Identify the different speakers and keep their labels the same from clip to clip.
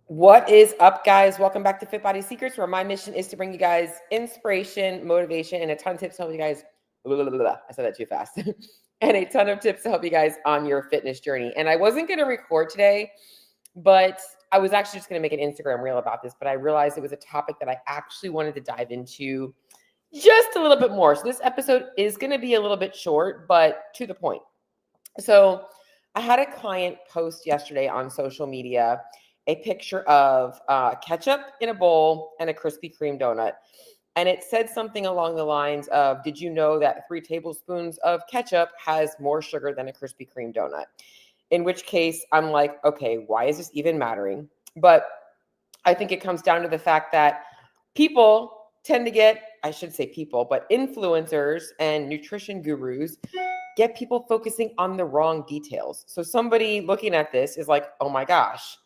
Speaker 1: What is up, guys? Welcome back to Fit Body Secrets, where my mission is to bring you guys inspiration, motivation, and a ton of tips to help you guys. I said that too fast. And a ton of tips to help you guys on your fitness journey. And I wasn't going to record today, but I was actually just going to make an Instagram reel about this. But I realized it was a topic that I actually wanted to dive into just a little bit more. So this episode is going to be a little bit short, but to the point. So I had a client post yesterday on social media a picture of ketchup in a bowl and a Krispy Kreme donut. And it said something along the lines of, did you know that 3 tablespoons of ketchup has more sugar than a Krispy Kreme donut? In which case, I'm like, okay, why is this even mattering? But I think it comes down to the fact that people tend to get, I should say people, but influencers and nutrition gurus get people focusing on the wrong details. So somebody looking at this is like, oh my gosh,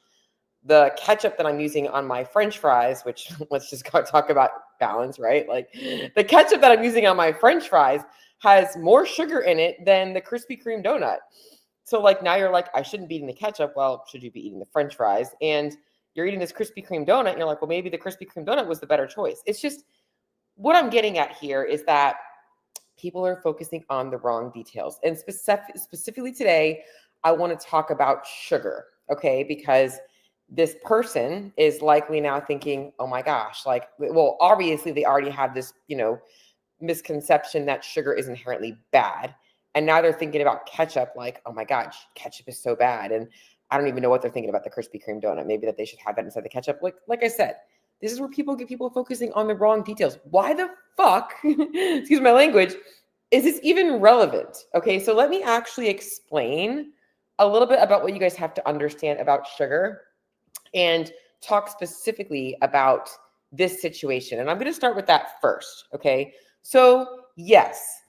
Speaker 1: the ketchup that I'm using on my French fries, which let's just go talk about balance, right? Like the ketchup that I'm using on my French fries has more sugar in it than the Krispy Kreme donut. So like now you're like, I shouldn't be eating the ketchup. Well, should you be eating the French fries? And you're eating this Krispy Kreme donut and you're like, well, maybe the Krispy Kreme donut was the better choice. It's just what I'm getting at here is that people are focusing on the wrong details. And specifically today, I want to talk about sugar, okay? Because this person is likely now thinking, oh my gosh, like, well, obviously they already have this, misconception that sugar is inherently bad. And now they're thinking about ketchup, like, oh my gosh, ketchup is so bad. And I don't even know what they're thinking about the Krispy Kreme donut. Maybe that they should have that inside the ketchup. Like I said, this is where people get people focusing on the wrong details. Why the fuck, excuse my language, is this even relevant? Okay, so let me actually explain a little bit about what you guys have to understand about sugar and talk specifically about this situation. And I'm going to start with that first. Okay. So, yes,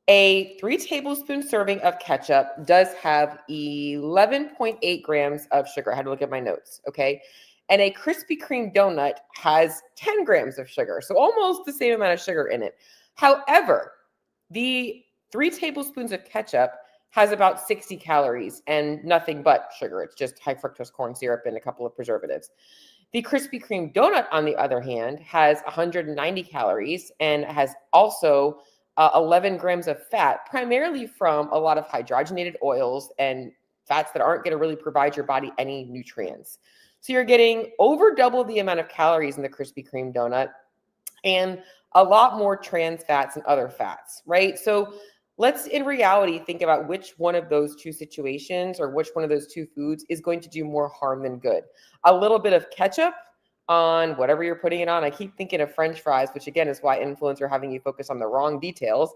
Speaker 1: a 3 tablespoon serving of ketchup does have 11.8 grams of sugar. I had to look at my notes. Okay. And a Krispy Kreme donut has 10 grams of sugar. So, almost the same amount of sugar in it. However, the 3 tablespoons of ketchup has about 60 calories and nothing but sugar. It's just high fructose corn syrup and a couple of preservatives. The Krispy Kreme donut, on the other hand, has 190 calories and has also 11 grams of fat, primarily from a lot of hydrogenated oils and fats that aren't going to really provide your body any nutrients. So you're getting over double the amount of calories in the Krispy Kreme donut and a lot more trans fats and other fats, right? So let's in reality think about which one of those two situations or which one of those two foods is going to do more harm than good. A little bit of ketchup on whatever you're putting it on. I keep thinking of French fries, which again is why influencers are having you focus on the wrong details,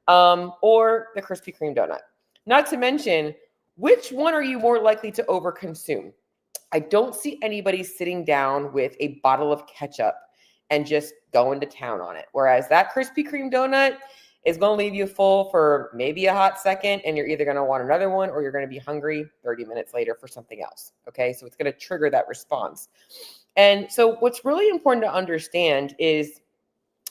Speaker 1: or the Krispy Kreme donut. Not to mention, which one are you more likely to overconsume? I don't see anybody sitting down with a bottle of ketchup and just going to town on it. Whereas that Krispy Kreme donut is going to leave you full for maybe a hot second, and you're either going to want another one or you're going to be hungry 30 minutes later for something else. Okay, so it's going to trigger that response. And so what's really important to understand is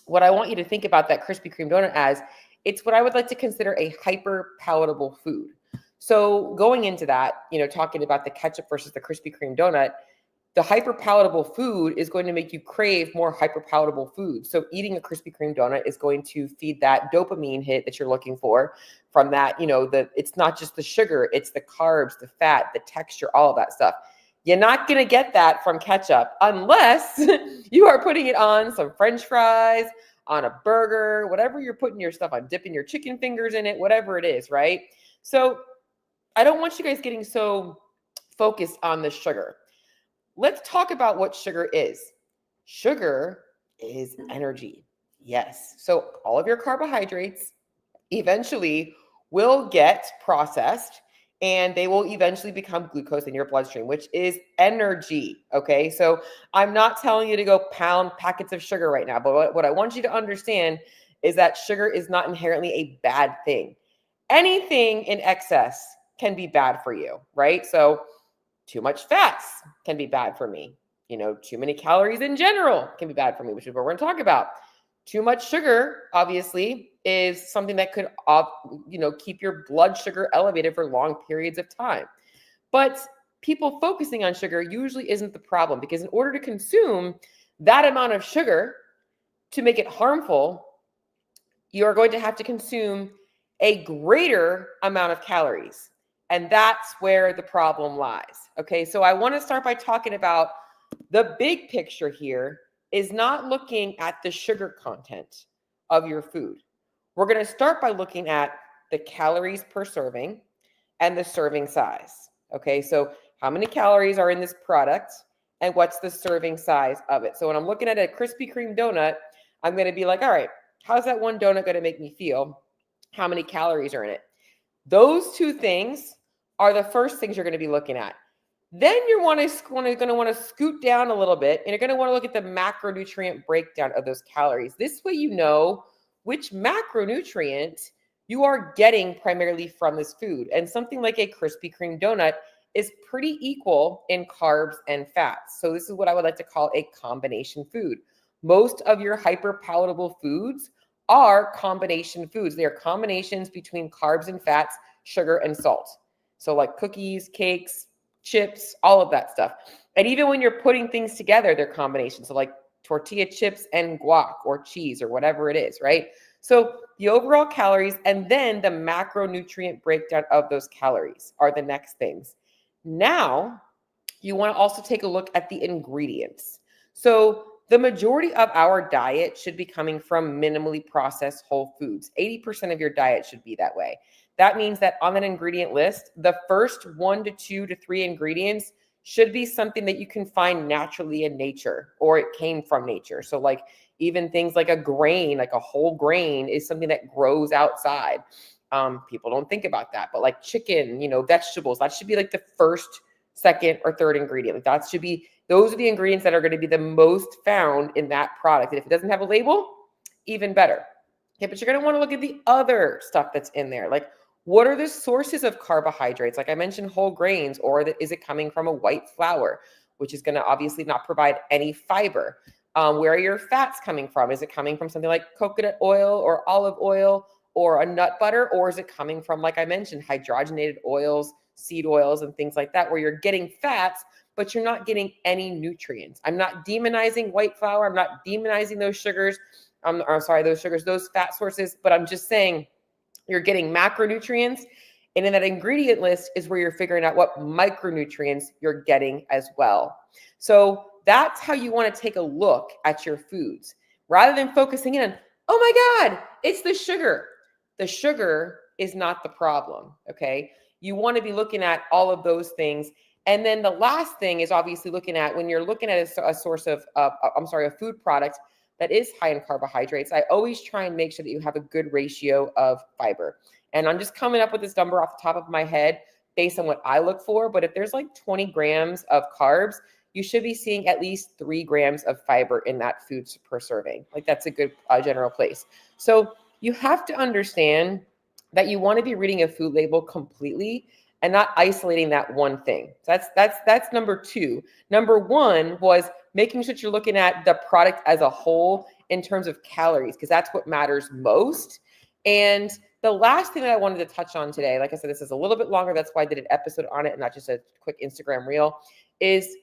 Speaker 1: what I want you to think about that Krispy Kreme donut as, it's what I would like to consider a hyper palatable food. So going into that, talking about the ketchup versus the Krispy Kreme donut, the hyper palatable food is going to make you crave more hyper palatable food. So eating a Krispy Kreme donut is going to feed that dopamine hit that you're looking for from that, it's not just the sugar, it's the carbs, the fat, the texture, all of that stuff. You're not going to get that from ketchup unless you are putting it on some French fries, on a burger, whatever you're putting your stuff on, dipping your chicken fingers in it, whatever it is, right? So I don't want you guys getting so focused on the sugar. Let's talk about what sugar is. Sugar is energy. Yes. So all of your carbohydrates eventually will get processed and they will eventually become glucose in your bloodstream, which is energy. Okay. So I'm not telling you to go pound packets of sugar right now, but what I want you to understand is that sugar is not inherently a bad thing. Anything in excess can be bad for you, right? So too much fats can be bad for me. Too many calories in general can be bad for me, which is what we're going to talk about. Too much sugar, obviously, is something that could, keep your blood sugar elevated for long periods of time. But people focusing on sugar usually isn't the problem, because in order to consume that amount of sugar to make it harmful, you are going to have to consume a greater amount of calories. And that's where the problem lies. Okay, so I want to start by talking about the big picture here is not looking at the sugar content of your food. We're going to start by looking at the calories per serving and the serving size. Okay, so how many calories are in this product and what's the serving size of it? So when I'm looking at a Krispy Kreme donut, I'm going to be like, all right, how's that one donut going to make me feel? How many calories are in it? Those two things are the first things you're going to be looking at. Then you're going to want to scoot down a little bit, and you're going to want to look at the macronutrient breakdown of those calories. This way you know which macronutrient you are getting primarily from this food. And something like a Krispy Kreme donut is pretty equal in carbs and fats. So this is what I would like to call a combination food. Most of your hyper palatable foods are combination foods. They are combinations between carbs and fats, sugar and salt. So like cookies, cakes, chips, all of that stuff. And even when you're putting things together, they're combinations. So like tortilla chips and guac or cheese or whatever it is, right? So the overall calories and then the macronutrient breakdown of those calories are the next things. Now, you want to also take a look at the ingredients. So the majority of our diet should be coming from minimally processed whole foods. 80% of your diet should be that way. That means that on an ingredient list, the first 1 to 2 to 3 ingredients should be something that you can find naturally in nature, or it came from nature. So like even things like a grain, like a whole grain is something that grows outside. People don't think about that, but like chicken, vegetables, that should be like the first, second, or third ingredient. Like that should be, those are the ingredients that are going to be the most found in that product. And if it doesn't have a label, even better. Okay, but you're going to want to look at the other stuff that's in there. Like, what are the sources of carbohydrates? Like I mentioned, whole grains, or is it coming from a white flour, which is going to obviously not provide any fiber? Where are your fats coming from? Is it coming from something like coconut oil or olive oil or a nut butter? Or is it coming from, like I mentioned, hydrogenated oils, seed oils, and things like that, where you're getting fats, but you're not getting any nutrients? I'm not demonizing white flour. I'm not demonizing those sugars. Those fat sources, but I'm just saying you're getting macronutrients. And in that ingredient list is where you're figuring out what micronutrients you're getting as well. So that's how you want to take a look at your foods rather than focusing in on, oh my God, it's the sugar. The sugar is not the problem. Okay. You want to be looking at all of those things. And then the last thing is obviously looking at, when you're looking at a source of, a food product that is high in carbohydrates, I always try and make sure that you have a good ratio of fiber. And I'm just coming up with this number off the top of my head based on what I look for. But if there's like 20 grams of carbs, you should be seeing at least 3 grams of fiber in that food per serving. Like that's a good general place. So you have to understand that you want to be reading a food label completely and not isolating that one thing. So that's number 2. Number 1 was making sure that you're looking at the product as a whole in terms of calories, because that's what matters most. And the last thing that I wanted to touch on today, like I said, this is a little bit longer. That's why I did an episode on it and not just a quick Instagram reel, is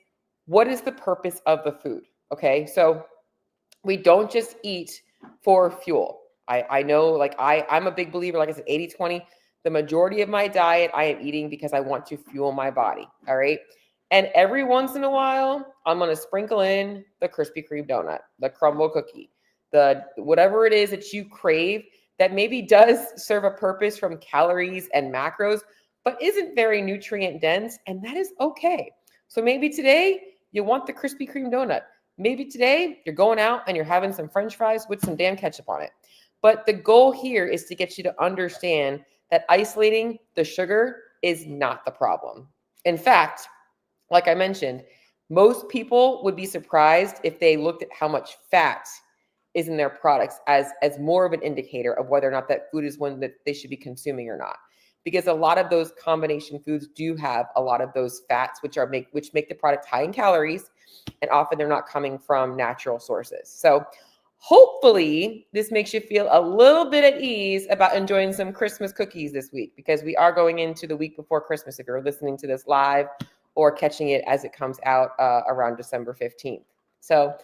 Speaker 1: what is the purpose of the food? Okay, so we don't just eat for fuel. I know, like I'm a big believer, like I said, 80-20. The majority of my diet, I am eating because I want to fuel my body. All right. And every once in a while, I'm going to sprinkle in the Krispy Kreme donut, the crumble cookie, the whatever it is that you crave that maybe does serve a purpose from calories and macros, but isn't very nutrient dense. And that is okay. So maybe today you want the Krispy Kreme donut. Maybe today you're going out and you're having some French fries with some damn ketchup on it. But the goal here is to get you to understand that isolating the sugar is not the problem. In fact, like I mentioned, most people would be surprised if they looked at how much fat is in their products as more of an indicator of whether or not that food is one that they should be consuming or not. Because a lot of those combination foods do have a lot of those fats, which make the product high in calories, and often they're not coming from natural sources. So hopefully this makes you feel a little bit at ease about enjoying some Christmas cookies this week, because we are going into the week before Christmas if you're listening to this live or catching it as it comes out around December 15th. So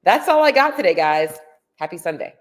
Speaker 1: that's all I got today, guys. Happy Sunday.